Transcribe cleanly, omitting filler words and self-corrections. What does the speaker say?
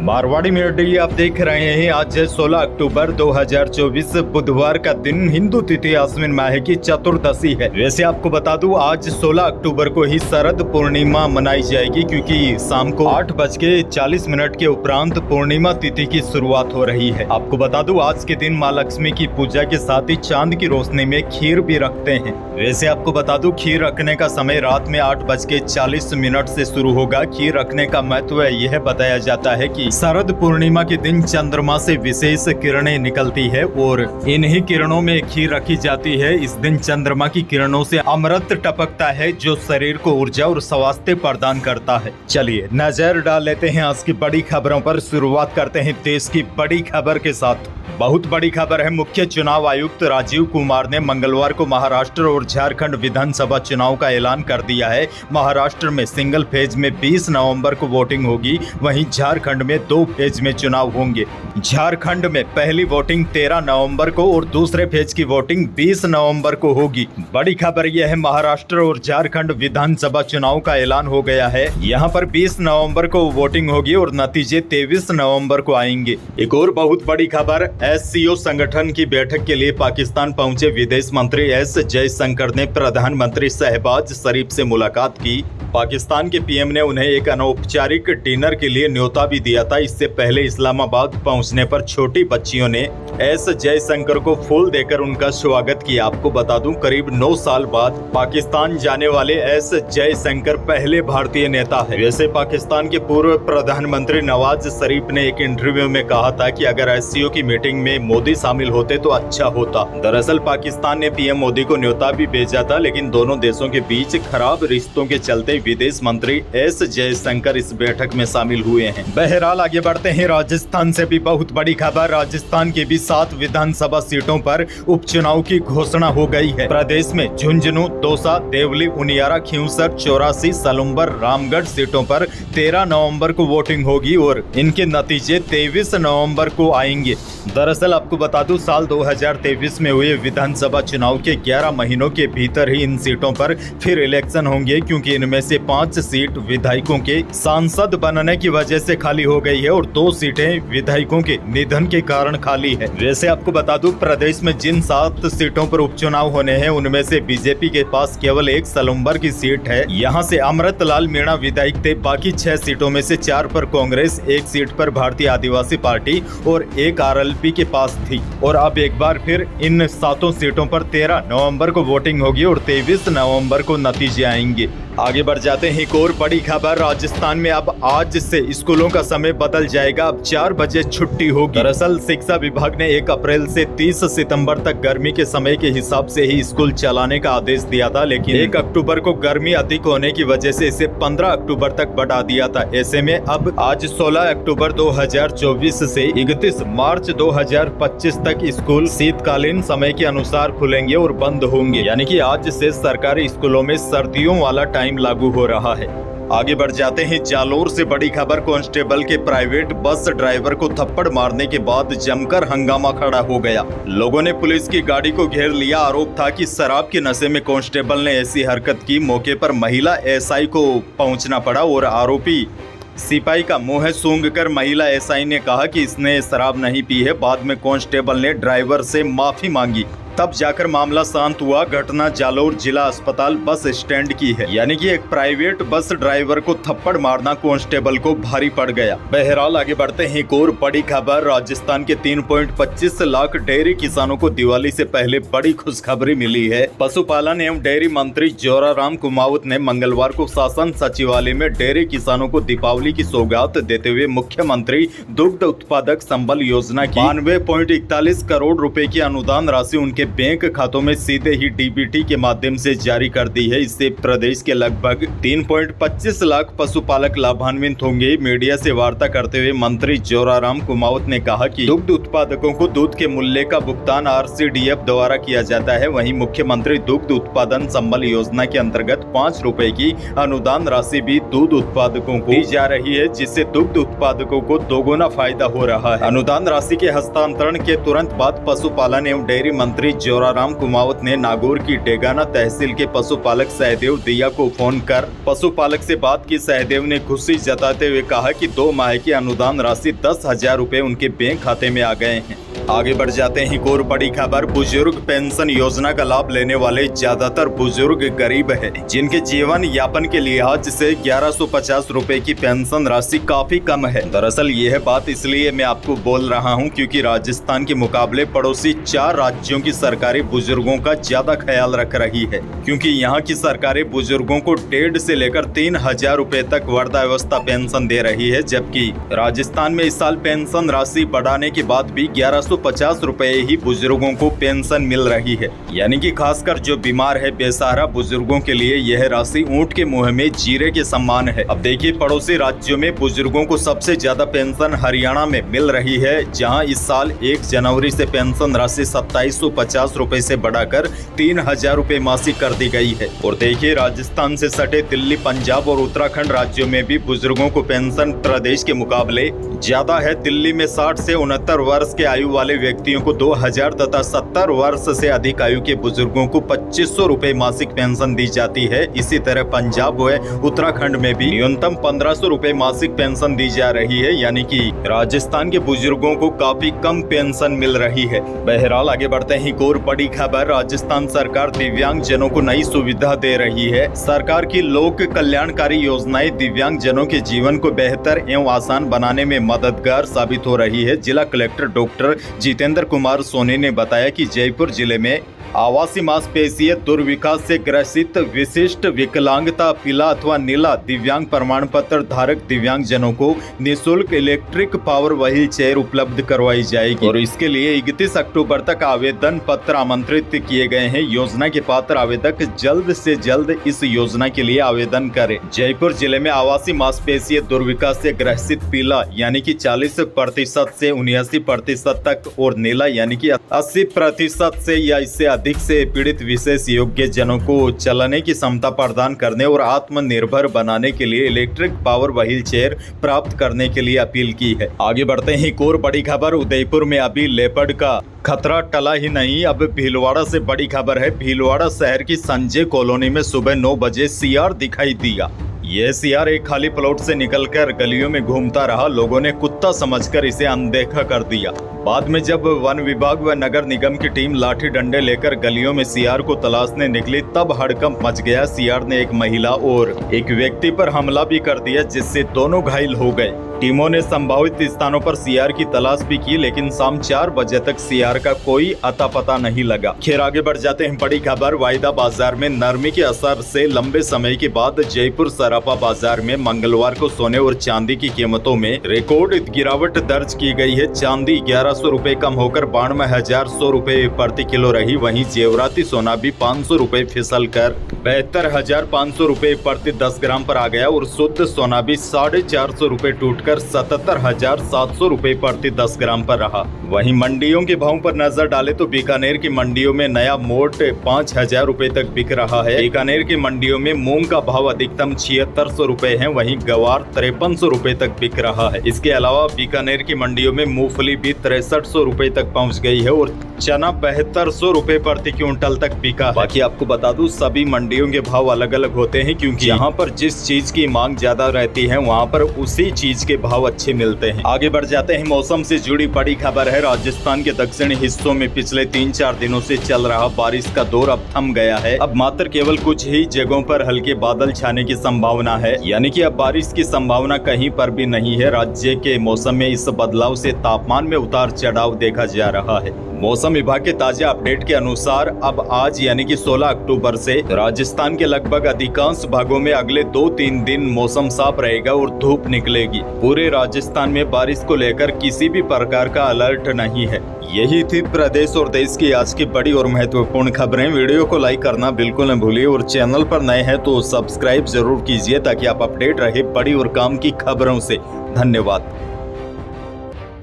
Marwari media आप देख रहे हैं। आज है 16 अक्टूबर 2024 बुधवार का दिन। हिंदू तिथि आश्विन माह की चतुर्दशी है। वैसे आपको बता दूं आज 16 अक्टूबर को ही शरद पूर्णिमा मनाई जाएगी, क्योंकि शाम को 8:40 के उपरांत पूर्णिमा तिथि की शुरुआत हो रही है। आपको बता दूं आज के दिन माँ लक्ष्मी की पूजा के साथ ही चांद की रोशनी में खीर भी रखते हैं। वैसे आपको बता दूं खीर रखने का समय रात में 8:40 से शुरू होगा। खीर रखने का महत्व यह बताया जाता है कि शरद पूर्णिमा के दिन चंद्रमा से विशेष किरणें निकलती है और इन्हीं किरणों में खीर रखी जाती है। इस दिन चंद्रमा की किरणों से अमृत टपकता है, जो शरीर को ऊर्जा और स्वास्थ्य प्रदान करता है। चलिए नजर डाल लेते हैं आज की बड़ी खबरों पर। शुरुआत करते हैं देश की बड़ी खबर के साथ। बहुत बड़ी खबर है। मुख्य चुनाव आयुक्त राजीव कुमार ने मंगलवार को महाराष्ट्र और झारखंड विधानसभा चुनाव का ऐलान कर दिया है। महाराष्ट्र में सिंगल फेज में 20 नवंबर को वोटिंग होगी, वहीं झारखंड में 2 फेज में चुनाव होंगे। झारखंड में पहली वोटिंग 13 नवंबर को और दूसरे फेज की वोटिंग 20 नवंबर को होगी। बड़ी खबर यह है महाराष्ट्र और झारखंड विधानसभा चुनाव का ऐलान हो गया है। यहाँ पर 20 नवंबर को वोटिंग होगी और नतीजे 23 नवंबर को आएंगे। एक और बहुत बड़ी खबर, एससीओ संगठन की बैठक के लिए पाकिस्तान पहुंचे विदेश मंत्री एस जयशंकर ने प्रधानमंत्री शहबाज शरीफ से मुलाकात की। पाकिस्तान के पीएम ने उन्हें एक अनौपचारिक डिनर के लिए न्योता भी दिया था। इससे पहले इस्लामाबाद पहुंचने पर छोटी बच्चियों ने एस जयशंकर को फूल देकर उनका स्वागत किया। आपको बता दूं करीब 9 साल बाद पाकिस्तान जाने वाले एस जयशंकर पहले भारतीय नेता है। वैसे पाकिस्तान के पूर्व प्रधानमंत्री नवाज शरीफ ने एक इंटरव्यू में कहा था कि अगर एससीओ की मीटिंग में मोदी शामिल होते तो अच्छा होता। दरअसल पाकिस्तान ने पीएम मोदी को न्योता भी भेजा था, लेकिन दोनों देशों के बीच खराब रिश्तों के चलते विदेश मंत्री एस जयशंकर इस बैठक में शामिल हुए हैं। बहरहाल आगे बढ़ते हैं। राजस्थान से भी बहुत बड़ी खबर। राजस्थान की भी 7 विधानसभा सीटों पर उपचुनाव की घोषणा हो गई है। प्रदेश में झुंझुनू, दौसा, देवली, उनियारा, खींवसर, 84, सलुम्बर, रामगढ़ सीटों पर 13 नवंबर को वोटिंग होगी और इनके नतीजे 23 नवंबर को आएंगे। दरअसल आपको बता दूं साल 2023 में हुए विधानसभा चुनाव के 11 महीनों के भीतर ही इन सीटों पर फिर इलेक्शन होंगे, क्योंकि इनमें से 5 सीट विधायकों के सांसद बनने की वजह से खाली हो गई है और 2 सीटें विधायकों के निधन के कारण खाली है। वैसे आपको बता दूं प्रदेश में जिन 7 सीटों पर उपचुनाव होने हैं उनमें से बीजेपी के पास केवल 1 सलुम्बर की सीट है। यहाँ से अमृतलाल मीणा विधायक थे। बाकी 6 सीटों में से 4 पर कांग्रेस, 1 सीट पर भारतीय आदिवासी पार्टी और 1 आरएलपी के पास थी। और अब एक बार फिर इन 7 सीटों पर 13 नवंबर को वोटिंग होगी और 23 नवंबर को नतीजे आएंगे। आगे बढ़ जाते हैं। एक और बड़ी खबर, राजस्थान में अब आज से स्कूलों का समय बदल जाएगा। अब 4 बजे छुट्टी होगी। दरअसल शिक्षा विभाग ने 1 अप्रैल से 30 सितंबर तक गर्मी के समय के हिसाब से ही स्कूल चलाने का आदेश दिया था, लेकिन 1 अक्टूबर को गर्मी अधिक होने की वजह से इसे 15 अक्टूबर तक बढ़ा दिया था। ऐसे में अब आज 16 अक्टूबर 2024 से 31 मार्च 2025 तक स्कूल शीतकालीन समय के अनुसार खुलेंगे और बंद होंगे। यानी कि आज से सरकारी स्कूलों में सर्दियों वाला टाइम लागू हो रहा है। आगे बढ़ जाते हैं। जालोर से बड़ी खबर, कांस्टेबल के प्राइवेट बस ड्राइवर को थप्पड़ मारने के बाद जमकर हंगामा खड़ा हो गया। लोगों ने पुलिस की गाड़ी को घेर लिया। आरोप था कि शराब के नशे में कांस्टेबल ने ऐसी हरकत की। मौके पर महिला एसआई को पहुंचना पड़ा और आरोपी सिपाही का मुंह सूंघकर महिला एसआई ने कहा कि इसने शराब नहीं पी है। बाद में कांस्टेबल ने ड्राइवर से माफी मांगी, तब जाकर मामला शांत हुआ। घटना जालोर जिला अस्पताल बस स्टैंड की है। यानी कि एक प्राइवेट बस ड्राइवर को थप्पड़ मारना कांस्टेबल को भारी पड़ गया। बहरहाल आगे बढ़ते हैं। एक और बड़ी खबर, राजस्थान के 3.25 लाख डेयरी किसानों को दिवाली से पहले बड़ी खुशखबरी मिली है। पशुपालन एवं डेयरी मंत्री जोराराम कुमावत ने मंगलवार को शासन सचिवालय में डेयरी किसानों को दीपावली की सौगात देते हुए मुख्यमंत्री दुग्ध उत्पादक संबल योजना की 92.41 करोड़ रुपए की अनुदान राशि उनके बैंक खातों में सीधे ही डीबीटी के माध्यम से जारी कर दी है। इससे प्रदेश के लगभग 3.25 लाख पशुपालक लाभान्वित होंगे। मीडिया से वार्ता करते हुए मंत्री जोराराम कुमावत ने कहा कि दुग्ध उत्पादकों को दूध के मूल्य का भुगतान आरसीडीएफ द्वारा किया जाता है। वहीं मुख्यमंत्री दुग्ध उत्पादन संबल योजना के अंतर्गत 5 रुपए की अनुदान राशि भी दूध उत्पादकों को दी जा रही है, जिससे दुग्ध उत्पादकों को दोगुना फायदा हो रहा है। अनुदान राशि के हस्तांतरण के तुरंत बाद पशुपालन एवं डेयरी मंत्री मंत्री जोराराम कुमावत ने नागौर की डेगाना तहसील के पशुपालक सहदेव दिया को फोन कर पशुपालक से बात की। सहदेव ने खुशी जताते हुए कहा कि 2 माह की अनुदान राशि 10,000 रुपए उनके बैंक खाते में आ गए हैं। आगे बढ़ जाते हैं एक और बड़ी खबर। बुजुर्ग पेंशन योजना का लाभ लेने वाले ज्यादातर बुजुर्ग गरीब है, जिनके जीवन यापन के लिहाज से 1150 रुपए की पेंशन राशि काफी कम है। दरअसल यह बात इसलिए मैं आपको बोल रहा हूं क्योंकि राजस्थान के मुकाबले पड़ोसी 4 राज्यों की सरकारें बुजुर्गों का ज्यादा ख्याल रख रही है, क्योंकि यहाँ की सरकारें बुजुर्गों को 1,500 से लेकर 3,000 रुपए तक वृद्धावस्था पेंशन दे रही है, जबकि राजस्थान में इस साल पेंशन राशि बढ़ाने के बाद भी 1150 रुपए ही बुजुर्गों को पेंशन मिल रही है। यानी कि खासकर जो बीमार है बेसहारा बुजुर्गों के लिए यह राशि ऊंट के मुंह में जीरे के समान है। अब देखिए, पड़ोसी राज्यों में बुजुर्गों को सबसे ज्यादा पेंशन हरियाणा में मिल रही है, जहां इस साल 1 जनवरी से पेंशन राशि 2750 रुपए से बढ़ाकर 3,000 रुपए मासिक कर दी गई है। और देखिए, राजस्थान से सटे दिल्ली, पंजाब और उत्तराखंड राज्यों में भी बुजुर्गों को पेंशन प्रदेश के मुकाबले ज्यादा है। दिल्ली में 60 से 69 वर्ष के आयु वाले व्यक्तियों को 2,000 तथा 70 वर्ष से अधिक आयु के बुजुर्गों को 2500 रुपए मासिक पेंशन दी जाती है। इसी तरह पंजाब व उत्तराखंड में भी न्यूनतम 1500 रुपए मासिक पेंशन दी जा रही है, यानी कि राजस्थान के बुजुर्गों को काफी कम पेंशन मिल रही है। बहरहाल आगे बढ़ते हैं एक और बड़ी खबर। राजस्थान सरकार दिव्यांग जनों को नई सुविधा दे रही है। सरकार की लोक कल्याणकारी योजनाएं दिव्यांग जनों के जीवन को बेहतर एवं आसान बनाने में मददगार साबित हो रही है। जिला कलेक्टर डॉक्टर जितेंद्र कुमार सोनी ने बताया कि जयपुर जिले में आवासीय मांसपेशीय दुर्विकास से ग्रसित विशिष्ट विकलांगता पीला अथवा नीला दिव्यांग प्रमाण पत्र धारक दिव्यांग जनों को निःशुल्क इलेक्ट्रिक पावर व्हील चेयर उपलब्ध करवाई जाएगी और इसके लिए 31 अक्टूबर तक आवेदन पत्र आमंत्रित किए गए हैं। योजना के पात्र आवेदक जल्द से जल्द इस योजना के लिए आवेदन करें। जयपुर जिले में आवासीय मांसपेशीय दुर्विकास से ग्रसित पीला यानी कि 40% से 79% तक और नीला यानी कि 80% से या इससे अधिक से पीड़ित विशेष योग्य जनों को चलने की क्षमता प्रदान करने और आत्मनिर्भर बनाने के लिए इलेक्ट्रिक पावर व्हील चेयर प्राप्त करने के लिए अपील की है। आगे बढ़ते हैं एक और बड़ी खबर। उदयपुर में अभी लेपर्ड का खतरा टला ही नहीं, अब भीलवाड़ा से बड़ी खबर है। भीलवाड़ा शहर की संजय कॉलोनी में सुबह 9 बजे सियार दिखाई दिया। यह सियार एक खाली प्लॉट से निकलकर गलियों में घूमता रहा। लोगों ने कुत्ता समझकर इसे अनदेखा कर दिया। बाद में जब वन विभाग व नगर निगम की टीम लाठी डंडे लेकर गलियों में सियार को तलाशने निकली, तब हड़कंप मच गया। सियार ने एक महिला और एक व्यक्ति पर हमला भी कर दिया, जिससे दोनों घायल हो गए। टीमों ने संभावित स्थानों पर सियार की तलाश भी की, लेकिन शाम 4 बजे तक सियार का कोई अता पता नहीं लगा। खैर आगे बढ़ जाते हैं बड़ी खबर। वायदा बाजार में नरमी के असर से लंबे समय के बाद जयपुर सराफा बाजार में मंगलवार को सोने और चांदी की कीमतों में रिकॉर्ड गिरावट दर्ज की गई है। चांदी 1100 रुपए कम होकर 92,100 रुपए प्रति किलो रही। वहीं जेवराती सोना भी 500 रुपए फिसल कर 72,500 रुपए प्रति 10 ग्राम पर आ गया और शुद्ध सोना भी 450 रुपए टूटकर 77,700 रुपए प्रति 10 ग्राम पर रहा। वहीं मंडियों के भाव पर नजर डाले तो बीकानेर की मंडियों में नया मोट 5,000 रुपए तक बिक रहा है। बीकानेर की मंडियों में मूंग का भाव अधिकतम 7600 रुपए है, वहीं गवार 5300 रुपए तक बिक रहा है। इसके अलावा बीकानेर की मंडियों में मूंगफली भी 6300 रुपए तक पहुंच गई है और चना 7200 रुपए प्रति क्विंटल तक बिका। बाकी आपको बता दूं, सभी मंडियों के भाव अलग अलग होते हैं, क्योंकि यहाँ पर जिस चीज की मांग ज्यादा रहती है वहाँ पर उसी चीज के भाव अच्छे मिलते हैं। आगे बढ़ जाते हैं, मौसम से जुड़ी बड़ी खबर है। राजस्थान के दक्षिणी हिस्सों में पिछले 3-4 दिनों से चल रहा बारिश का दौर अब थम गया है। अब मात्र केवल कुछ ही जगहों पर हल्के बादल छाने की संभावना है, यानी कि अब बारिश की संभावना कहीं पर भी नहीं है। राज्य के मौसम में इस बदलाव से तापमान में उतार चढ़ाव देखा जा रहा है। मौसम विभाग के ताजा अपडेट के अनुसार अब आज यानी कि 16 अक्टूबर से राजस्थान के लगभग अधिकांश भागों में अगले 2-3 दिन मौसम साफ रहेगा और धूप निकलेगी। पूरे राजस्थान में बारिश को लेकर किसी भी प्रकार का अलर्ट नहीं है। यही थी प्रदेश और देश की आज की बड़ी और महत्वपूर्ण खबरें। वीडियो को लाइक करना बिल्कुल न भूलिए और चैनल पर नए हैं तो सब्सक्राइब जरूर कीजिए, ताकि आप अपडेट रहे बड़ी और काम की खबरों से। धन्यवाद।